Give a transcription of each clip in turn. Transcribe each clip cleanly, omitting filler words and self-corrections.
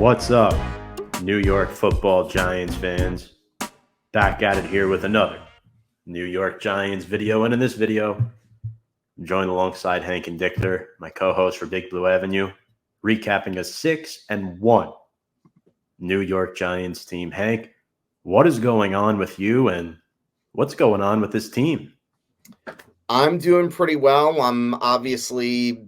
What's up, New York Football Giants fans? Back at it here with another New York Giants video. And in this video, I'm joined alongside Hank and Dichter, my co-host for Big Blue Avenue, recapping a 6-1 New York Giants team. Hank, what is going on with you and what's going on with this team? I'm doing pretty well. I'm obviously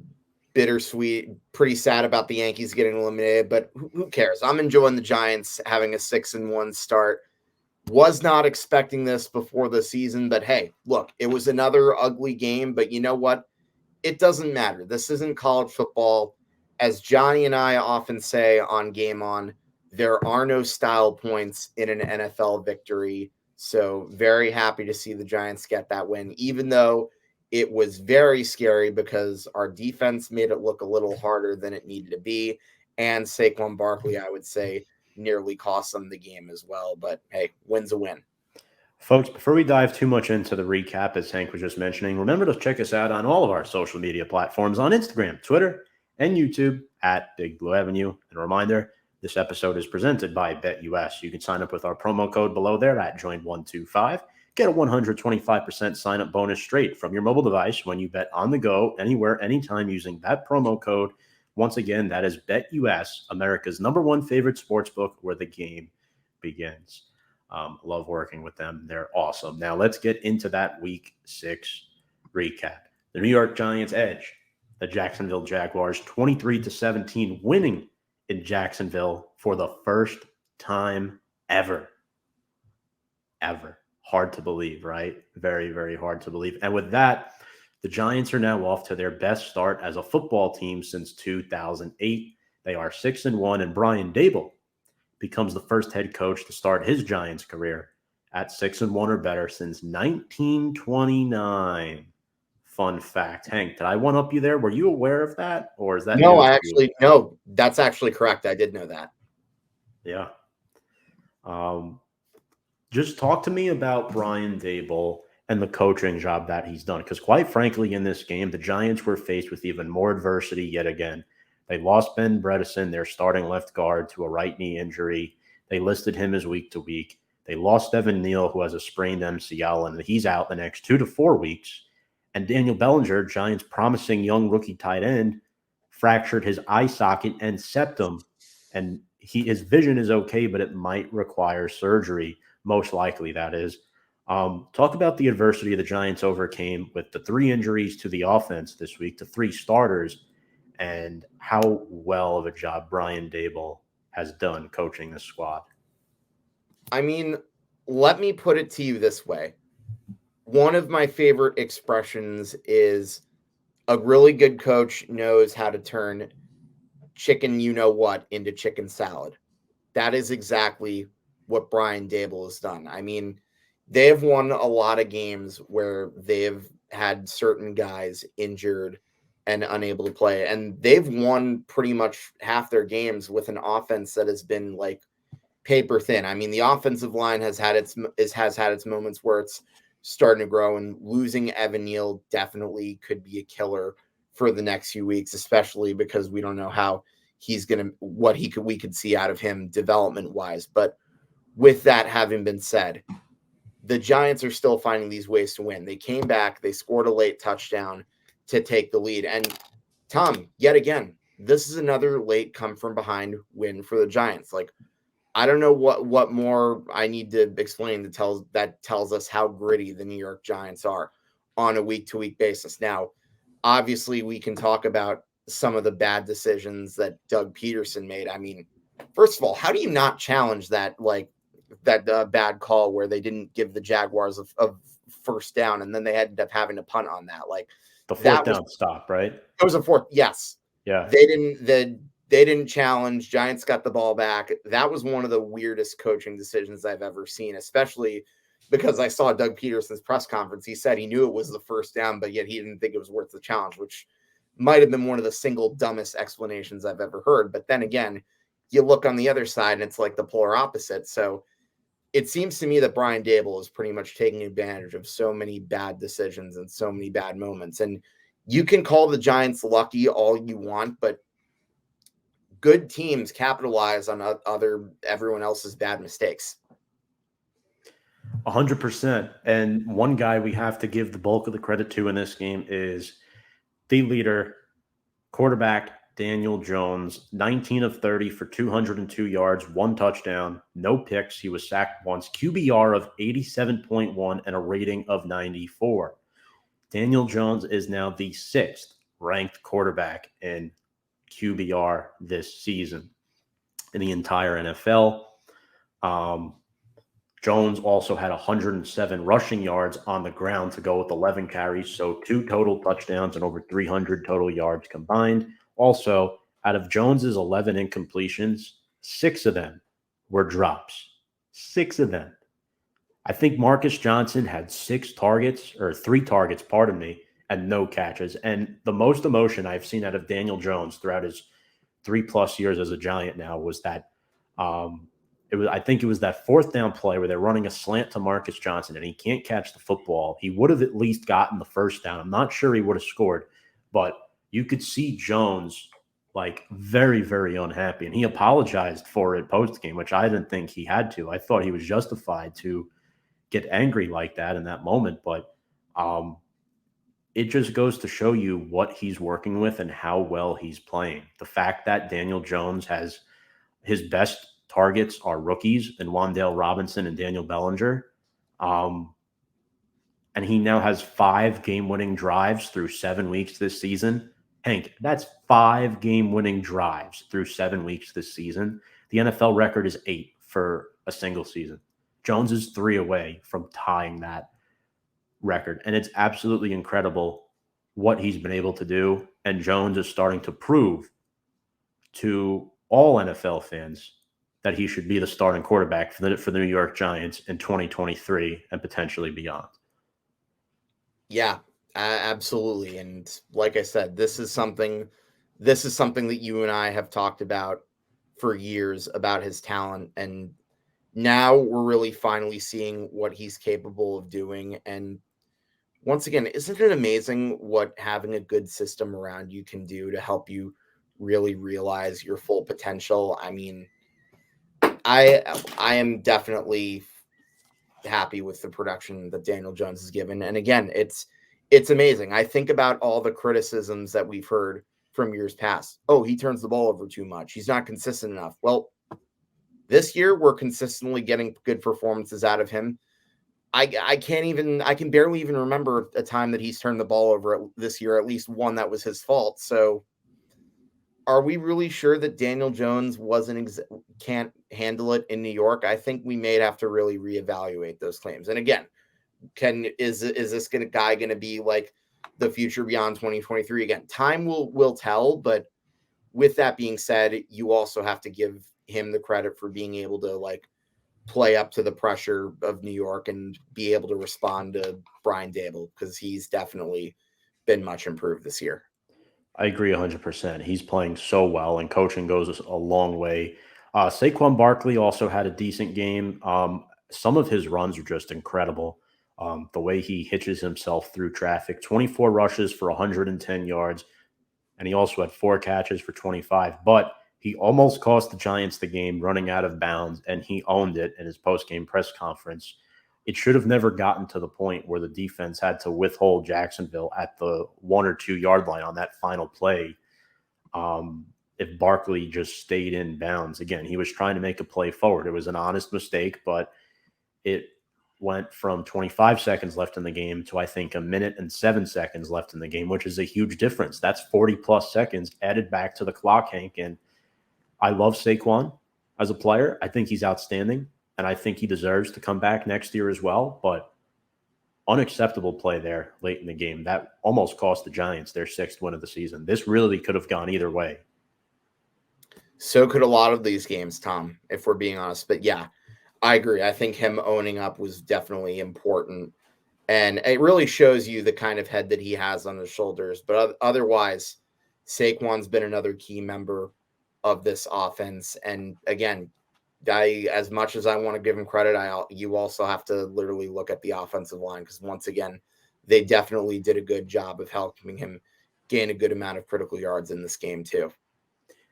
bittersweet, pretty sad about the Yankees getting eliminated, but who cares? I'm enjoying the Giants having a 6-1 start. Was not expecting this before the season, but hey, look, it was another ugly game, but you know what? It doesn't matter. This isn't college football. As Johnny and I often say on Game On, there are no style points in an NFL victory. So very happy to see the Giants get that win, even though it was very scary because our defense made it look a little harder than it needed to be. And Saquon Barkley, I would say, nearly cost them the game as well. But hey, win's a win. Folks, before we dive too much into the recap, as Hank was just mentioning, remember to check us out on all of our social media platforms on Instagram, Twitter, and YouTube at Big Blue Avenue. And a reminder, this episode is presented by BetUS. You can sign up with our promo code below there at Join125. Get a 125% sign-up bonus straight from your mobile device when you bet on the go, anywhere, anytime using that promo code. Once again, that is BetUS, America's #1 favorite sportsbook where the game begins. Love working with them. They're awesome. Now let's get into that Week 6 recap. The New York Giants edge the Jacksonville Jaguars 23-17, winning in Jacksonville for the first time ever. Hard to believe, right? Very, very hard to believe. And with that, the Giants are now off to their best start as a football team since 2008. They are 6-1, and Brian Daboll becomes the first head coach to start his Giants career at 6-1 or better since 1929. Fun fact. Hank, did I one-up you there? Were you aware of that? Or is that No, that's actually correct. I did know that. Yeah. Just talk to me about Brian Daboll and the coaching job that he's done. Because quite frankly, in this game, the Giants were faced with even more adversity yet again. They lost Ben Bredesen, their starting left guard, to a right knee injury. They listed him as week to week. They lost Evan Neal, who has a sprained MCL, and he's out the next 2 to 4 weeks. And Daniel Bellinger, Giants' promising young rookie tight end, fractured his eye socket and septum. And his vision is okay, but it might require surgery. Most likely, that is. Talk about the adversity the Giants overcame with the 3 injuries to the offense this week, the 3 starters, and how well of a job Brian Daboll has done coaching this squad. I mean, let me put it to you this way. One of my favorite expressions is a really good coach knows how to turn chicken you-know-what into chicken salad. That is exactly what Brian Daboll has done. I mean, they have won a lot of games where they've had certain guys injured and unable to play. And they've won pretty much half their games with an offense that has been like paper thin. I mean, the offensive line has had its moments where it's starting to grow, and losing Evan Neal definitely could be a killer for the next few weeks, especially because we don't know how we could see out of him development wise. But with that having been said, the Giants are still finding these ways to win. They came back, they scored a late touchdown to take the lead. And Tom, yet again, this is another late come from behind win for the Giants. Like, I don't know what more I need to explain that tells us how gritty the New York Giants are on a week-to-week basis. Now, obviously, we can talk about some of the bad decisions that Doug Peterson made. I mean, first of all, how do you not challenge that bad call where they didn't give the Jaguars a first down and then they ended up having to punt on that? Like the fourth down stop, right? It was a fourth. Yes. Yeah. They didn't challenge. Giants got the ball back. That was one of the weirdest coaching decisions I've ever seen, especially because I saw Doug Peterson's press conference. He said he knew it was the first down, but yet he didn't think it was worth the challenge, which might have been one of the single dumbest explanations I've ever heard. But then again, you look on the other side and it's like the polar opposite. So it seems to me that Brian Daboll is pretty much taking advantage of so many bad decisions and so many bad moments. And you can call the Giants lucky all you want, but good teams capitalize on everyone else's bad mistakes. 100%. And one guy we have to give the bulk of the credit to in this game is the leader, quarterback Daniel Jones, 19 of 30 for 202 yards, 1 touchdown, no picks. He was sacked once, QBR of 87.1 and a rating of 94. Daniel Jones is now the 6th ranked quarterback in QBR this season in the entire NFL. Jones also had 107 rushing yards on the ground to go with 11 carries, so 2 total touchdowns and over 300 total yards combined. Also, out of Jones's 11 incompletions, 6 of them were drops. 6 of them. I think Marcus Johnson had 3 targets, pardon me, and no catches. And the most emotion I've seen out of Daniel Jones throughout his 3+ years as a Giant now was that I think it was that 4th down play where they're running a slant to Marcus Johnson and he can't catch the football. He would have at least gotten the 1st down. I'm not sure he would have scored, but you could see Jones like very, very unhappy. And he apologized for it post-game, which I didn't think he had to. I thought he was justified to get angry like that in that moment. But it just goes to show you what he's working with and how well he's playing. The fact that Daniel Jones has his best targets are rookies and Wan'Dale Robinson and Daniel Bellinger. And he now has 5 game-winning drives through 7 weeks this season. Hank, that's 5 game-winning drives through 7 weeks this season. The NFL record is 8 for a single season. Jones is 3 away from tying that record. And it's absolutely incredible what he's been able to do. And Jones is starting to prove to all NFL fans that he should be the starting quarterback for the New York Giants in 2023 and potentially beyond. Yeah, absolutely. And like I said, this is something that you and I have talked about for years about his talent. And now we're really finally seeing what he's capable of doing. And once again, isn't it amazing what having a good system around you can do to help you really realize your full potential? I mean, I am definitely happy with the production that Daniel Jones has given. And again, it's amazing. I think about all the criticisms that we've heard from years past. Oh, he turns the ball over too much. He's not consistent enough. Well, this year we're consistently getting good performances out of him. I can barely even remember a time that he's turned the ball over this year, at least one that was his fault. So are we really sure that Daniel Jones can't handle it in New York? I think we may have to really reevaluate those claims. And again, is this guy going to be like the future beyond 2023? Again, time will tell. But with that being said, you also have to give him the credit for being able to like play up to the pressure of New York and be able to respond to Brian Daboll, because he's definitely been much improved this year. I agree 100%. He's playing so well, and coaching goes a long way. Saquon Barkley also had a decent game. Some of his runs are just incredible. The way he hitches himself through traffic, 24 rushes for 110 yards, and he also had 4 catches for 25. But he almost cost the Giants the game running out of bounds, and he owned it in his post-game press conference. It should have never gotten to the point where the defense had to withhold Jacksonville at the 1 or 2 yard line on that final play. If Barkley just stayed in bounds. Again, he was trying to make a play forward. It was an honest mistake, but it went from 25 seconds left in the game to, I think, 1 minute and 7 seconds left in the game, which is a huge difference. That's 40+ seconds added back to the clock, Hank. And I love Saquon as a player. I think he's outstanding, and I think he deserves to come back next year as well. But unacceptable play there late in the game. That almost cost the Giants their 6th win of the season. This really could have gone either way. So could a lot of these games, Tom, if we're being honest. But yeah, I agree. I think him owning up was definitely important. And it really shows you the kind of head that he has on his shoulders. But otherwise, Saquon's been another key member of this offense. And again, as much as I want to give him credit, you also have to literally look at the offensive line, because once again, they definitely did a good job of helping him gain a good amount of critical yards in this game too.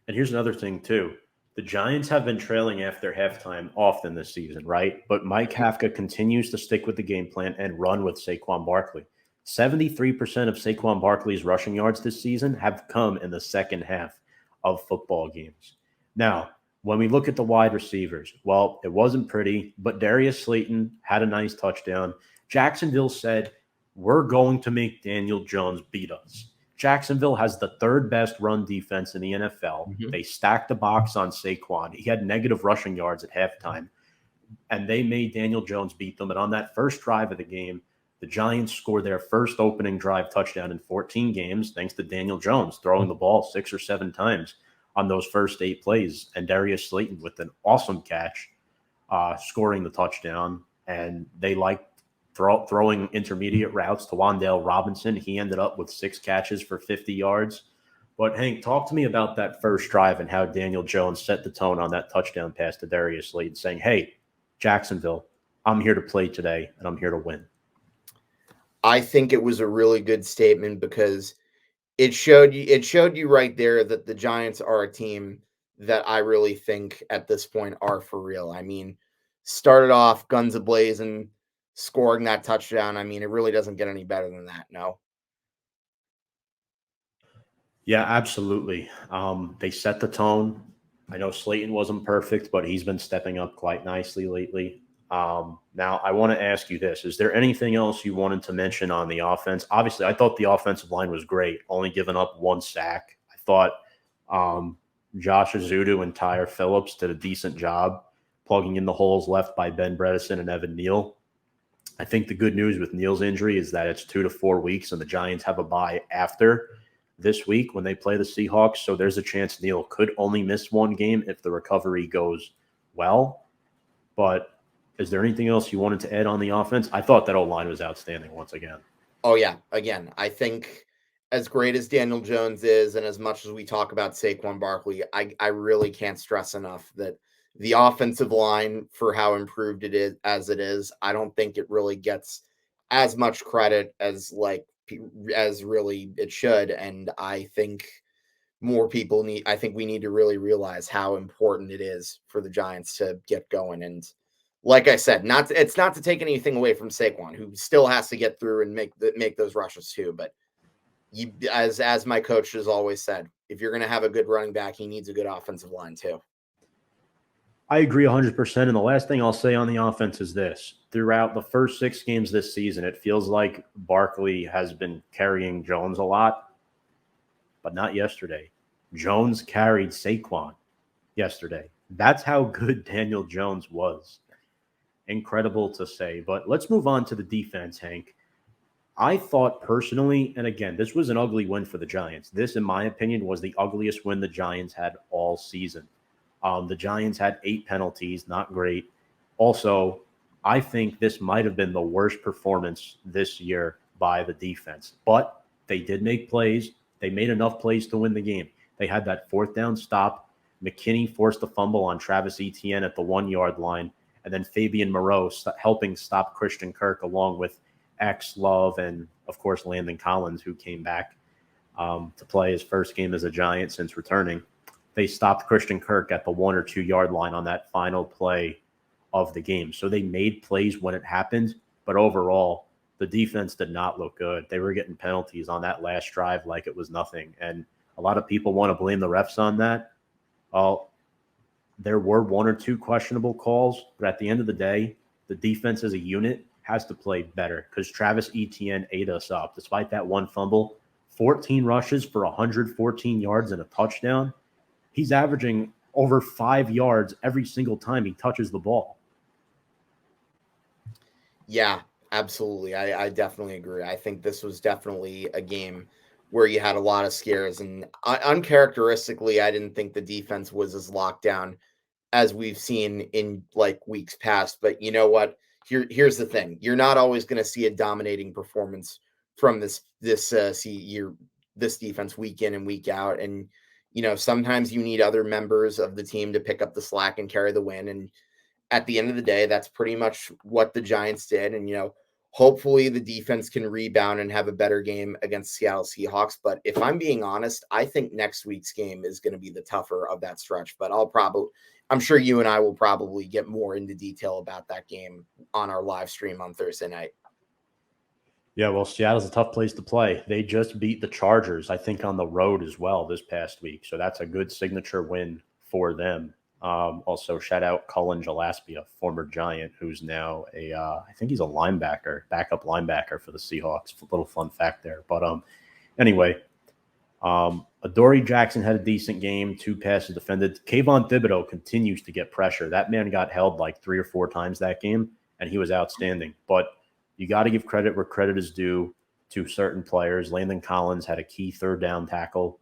And here's another thing, too. The Giants have been trailing after halftime often this season, right? But Mike Kafka continues to stick with the game plan and run with Saquon Barkley. 73% of Saquon Barkley's rushing yards this season have come in the second half of football games. Now, when we look at the wide receivers, well, it wasn't pretty, but Darius Slayton had a nice touchdown. Jacksonville said, "We're going to make Daniel Jones beat us." Jacksonville has the third best run defense in the NFL. Mhm. They stacked the box on Saquon. He had negative rushing yards at halftime, and they made Daniel Jones beat them. And on that first drive of the game, the Giants scored their first opening drive touchdown in 14 games, thanks to Daniel Jones throwing the ball 6 or 7 times on those first 8 plays, and Darius Slayton with an awesome catch, scoring the touchdown. And they liked throwing intermediate routes to Wan'Dale Robinson. He ended up with 6 catches for 50 yards. But Hank, talk to me about that first drive and how Daniel Jones set the tone on that touchdown pass to Darius Slayton, saying, "Hey, Jacksonville, I'm here to play today, and I'm here to win." I think it was a really good statement because it showed you right there that the Giants are a team that I really think at this point are for real. I mean, started off guns a-blazing, scoring that touchdown. I mean, it really doesn't get any better than that. No. Yeah, absolutely. They set the tone. I know Slayton wasn't perfect, but he's been stepping up quite nicely lately. Now, I want to ask you this. Is there anything else you wanted to mention on the offense? Obviously, I thought the offensive line was great, only giving up 1 sack. I thought um, Josh Azudu and Tyre Phillips did a decent job plugging in the holes left by Ben Bredesen and Evan Neal. I think the good news with Neal's injury is that it's 2 to 4 weeks, and the Giants have a bye after this week when they play the Seahawks. So there's a chance Neal could only miss 1 game if the recovery goes well. But is there anything else you wanted to add on the offense? I thought that O-line was outstanding once again. Oh yeah. Again, I think as great as Daniel Jones is, and as much as we talk about Saquon Barkley, I really can't stress enough that the offensive line, for how improved it is as it is, I don't think it really gets as much credit as really it should. And I think we need to really realize how important it is for the Giants to get going. And like I said, it's not to take anything away from Saquon, who still has to get through and make those rushes too. But as my coach has always said, if you're going to have a good running back, he needs a good offensive line too. I agree 100%. And the last thing I'll say on the offense is this. Throughout the first 6 games this season, it feels like Barkley has been carrying Jones a lot, but not yesterday. Jones carried Saquon yesterday. That's how good Daniel Jones was. Incredible to say. But let's move on to the defense, Hank. I thought personally, and again, this was an ugly win for the Giants. This, in my opinion, was the ugliest win the Giants had all season. The Giants had 8 penalties, not great. Also, I think this might have been the worst performance this year by the defense, but they did make plays. They made enough plays to win the game. They had that fourth down stop. McKinney forced a fumble on Travis Etienne at the 1 yard line, and then Fabian Moreau helping stop Christian Kirk along with X Love and, of course, Landon Collins, who came back to play his first game as a Giant since returning. They stopped Christian Kirk at the 1 or 2 yard line on that final play of the game. So they made plays when it happened, but overall, the defense did not look good. They were getting penalties on that last drive like it was nothing. And a lot of people want to blame the refs on that. Well, there were 1 or 2 questionable calls, but at the end of the day, the defense as a unit has to play better because Travis Etienne ate us up. Despite that 1 fumble, 14 rushes for 114 yards and a touchdown. He's averaging over 5 yards every single time he touches the ball. Yeah, absolutely. I definitely agree. I think this was definitely a game where you had a lot of scares, and uncharacteristically, I didn't think the defense was as locked down as we've seen in like weeks past. But you know what? Here's the thing: you're not always going to see a dominating performance from this defense week in and week out. And sometimes you need other members of the team to pick up the slack and carry the win. And at the end of the day, that's pretty much what the Giants did. And Hopefully the defense can rebound and have a better game against Seattle Seahawks. But if I'm being honest, I think next week's game is going to be the tougher of that stretch. But I'm sure you and I will probably get more into detail about that game on our live stream on Thursday night. Yeah, well, Seattle's a tough place to play. They just beat the Chargers, I think, on the road as well this past week. So that's a good signature win for them. Also, shout out Cullen Gillespie, a former Giant, who's now I think he's a linebacker, backup linebacker for the Seahawks. A little fun fact there. But anyway, Adoree Jackson had a decent game, 2 passes defended. Kayvon Thibodeau continues to get pressure. That man got held like 3 or 4 times that game, and he was outstanding. But you got to give credit where credit is due to certain players. Landon Collins had a key 3rd down tackle.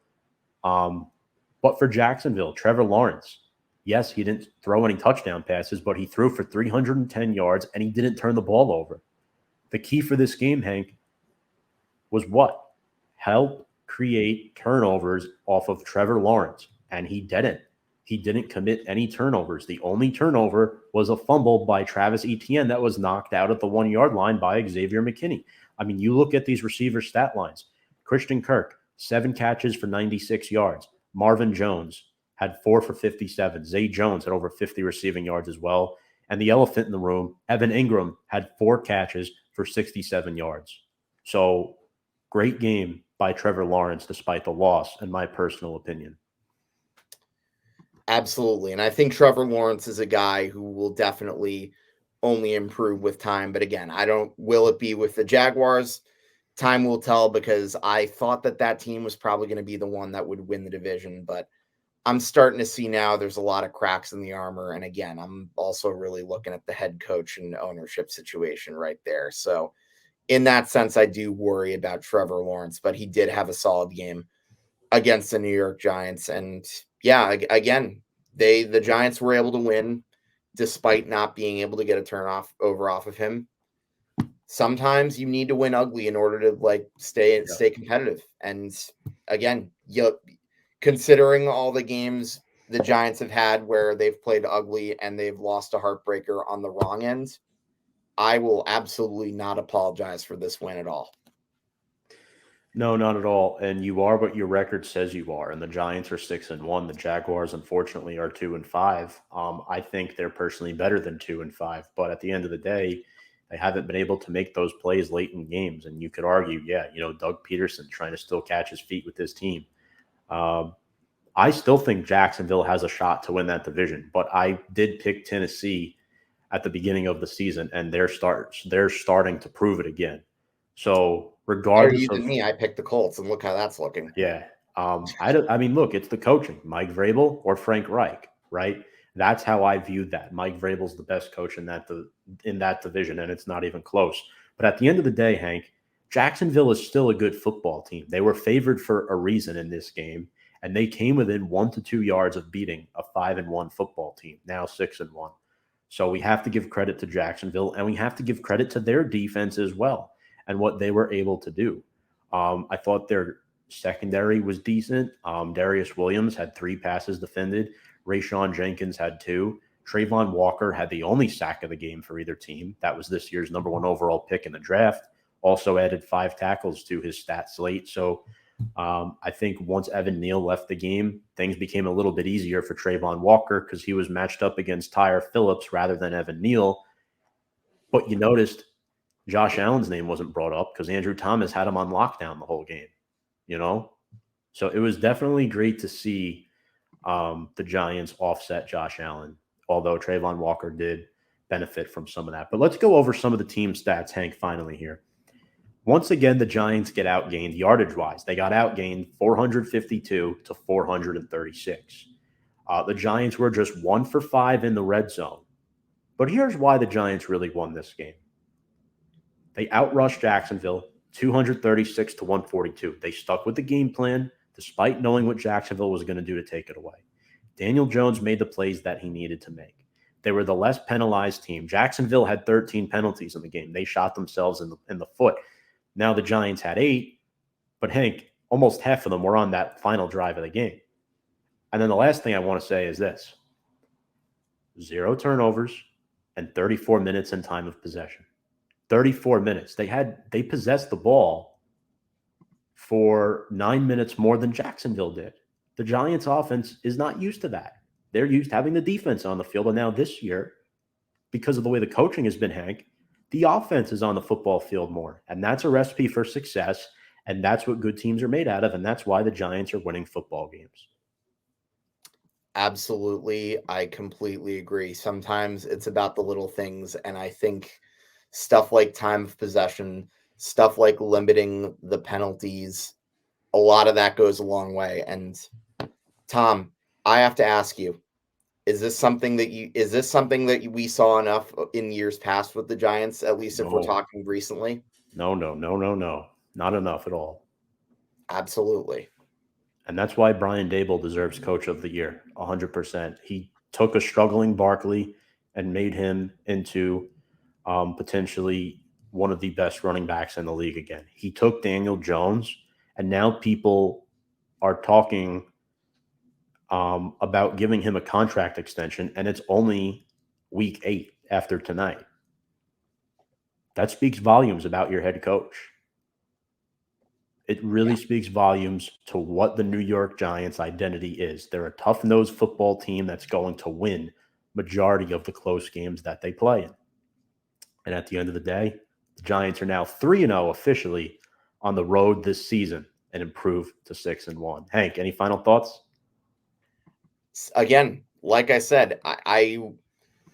But for Jacksonville, Trevor Lawrence, yes, he didn't throw any touchdown passes, but he threw for 310 yards, and he didn't turn the ball over. The key for this game, Hank, was what? Help create turnovers off of Trevor Lawrence, and he didn't. He didn't commit any turnovers. The only turnover was a fumble by Travis Etienne that was knocked out at the 1-yard line by Xavier McKinney. I mean, you look at these receiver stat lines. Christian Kirk, 7 catches for 96 yards. Marvin Jones had 4 for 57. Zay Jones had over 50 receiving yards as well. And the elephant in the room, Evan Ingram, had 4 catches for 67 yards. So great game by Trevor Lawrence despite the loss, in my personal opinion. Absolutely. And I think Trevor Lawrence is a guy who will definitely only improve with time. But again, will it be with the Jaguars? Time will tell, because I thought that team was probably going to be the one that would win the division. But I'm starting to see now there's a lot of cracks in the armor. And again, I'm also really looking at the head coach and ownership situation right there. So in that sense, I do worry about Trevor Lawrence, but he did have a solid game against the New York Giants. And yeah, again, the Giants were able to win despite not being able to get a turnoff off of him. Sometimes you need to win ugly in order to stay competitive. And again, considering all the games the Giants have had where they've played ugly and they've lost a heartbreaker on the wrong end, I will absolutely not apologize for this win at all. No, not at all. And you are what your record says you are. And the Giants are 6-1. The Jaguars, unfortunately, are 2-5. I think they're personally better than 2-5. But at the end of the day, they haven't been able to make those plays late in games. And you could argue, Doug Peterson trying to still catch his feet with this team. I still think Jacksonville has a shot to win that division. But I did pick Tennessee at the beginning of the season, and they're starting to prove it again. So regardless of me, I picked the Colts, and look how that's looking. Yeah. I mean, look, it's the coaching, Mike Vrabel or Frank Reich, right? That's how I viewed that. Mike Vrabel's the best coach in that division, and it's not even close. But at the end of the day, Hank, Jacksonville is still a good football team. They were favored for a reason in this game, and they came within 1 to 2 yards of beating a 5-1 football team, now 6-1. So we have to give credit to Jacksonville, and we have to give credit to their defense as well and what they were able to do. I thought their secondary was decent. Darius Williams had 3 passes defended. Rayshon Jenkins had 2. Trayvon Walker had the only sack of the game for either team. That was this year's number 1 overall pick in the draft. Also added 5 tackles to his stat slate. So I think once Evan Neal left the game, things became a little bit easier for Trayvon Walker because he was matched up against Tyre Phillips rather than Evan Neal. But you noticed Josh Allen's name wasn't brought up because Andrew Thomas had him on lockdown the whole game, So it was definitely great to see the Giants offset Josh Allen, although Trayvon Walker did benefit from some of that. But let's go over some of the team stats, Hank, finally here. Once again, the Giants get outgained yardage-wise. They got outgained 452 to 436. The Giants were just 1 for 5 in the red zone. But here's why the Giants really won this game. They outrushed Jacksonville 236 to 142. They stuck with the game plan despite knowing what Jacksonville was going to do to take it away. Daniel Jones made the plays that he needed to make. They were the less penalized team. Jacksonville had 13 penalties in the game. They shot themselves in the foot. Now the Giants had 8, but Hank, almost half of them were on that final drive of the game. And then the last thing I want to say is this: 0 turnovers and 34 minutes in time of possession. 34 minutes. They possessed the ball for 9 minutes more than Jacksonville did. The Giants offense is not used to that. They're used to having the defense on the field. And now this year, because of the way the coaching has been, Hank, the offense is on the football field more. And that's a recipe for success. And that's what good teams are made out of. And that's why the Giants are winning football games. Absolutely. I completely agree. Sometimes it's about the little things. And I think stuff like time of possession, stuff like limiting the penalties, a lot of that goes a long way. And Tom, I have to ask you, is this something that we saw enough in years past with the Giants, at least if we're talking recently? No. Not enough at all. Absolutely. And that's why Brian Daboll deserves Coach of the Year, 100%. He took a struggling Barkley and made him into potentially one of the best running backs in the league again. He took Daniel Jones, and now people are talking about giving him a contract extension, and it's only week 8 after tonight. That speaks volumes about your head coach. It really speaks volumes to what the New York Giants identity is. They're a tough-nosed football team that's going to win majority of the close games that they play in. And at the end of the day, the Giants are now 3-0 officially on the road this season and improved to 6-1. Hank, any final thoughts? Again, like I said, I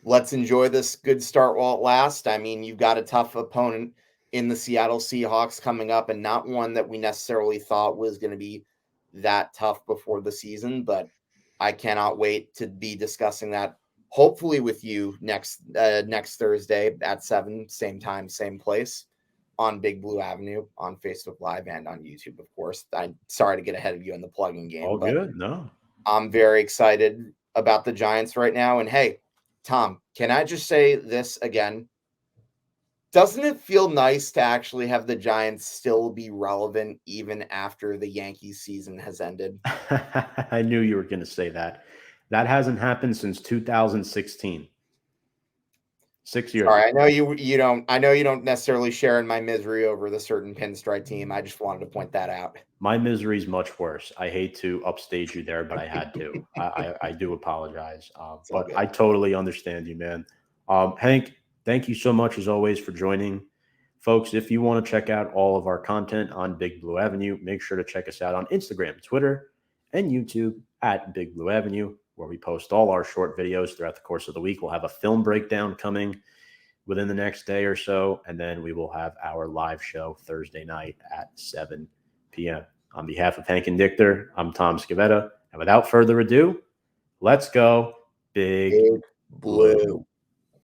let's enjoy this good start while it lasts. I mean, you've got a tough opponent in the Seattle Seahawks coming up, and not one that we necessarily thought was going to be that tough before the season, but I cannot wait to be discussing that hopefully with you next Thursday at 7, same time, same place on Big Blue Avenue on Facebook Live and on YouTube, of course. I'm sorry to get ahead of you in the plugging game. All good. No. I'm very excited about the Giants right now. And hey, Tom, can I just say this again? Doesn't it feel nice to actually have the Giants still be relevant even after the Yankees season has ended? I knew you were going to say that. That hasn't happened since 2016. 6 years. All right, I know you don't necessarily share in my misery over the certain pinstripe team. I just wanted to point that out. My misery is much worse. I hate to upstage you there, but I had to. I do apologize. But I totally understand you, man. Hank, thank you so much as always for joining. Folks, if you want to check out all of our content on Big Blue Avenue, make sure to check us out on Instagram, Twitter, and YouTube at Big Blue Avenue, where we post all our short videos throughout the course of the week. We'll have a film breakdown coming within the next day or so, and then we will have our live show Thursday night at 7 p.m. On behalf of Hank and Dichter, I'm Tom Scavetta, and without further ado, let's go Big Blue.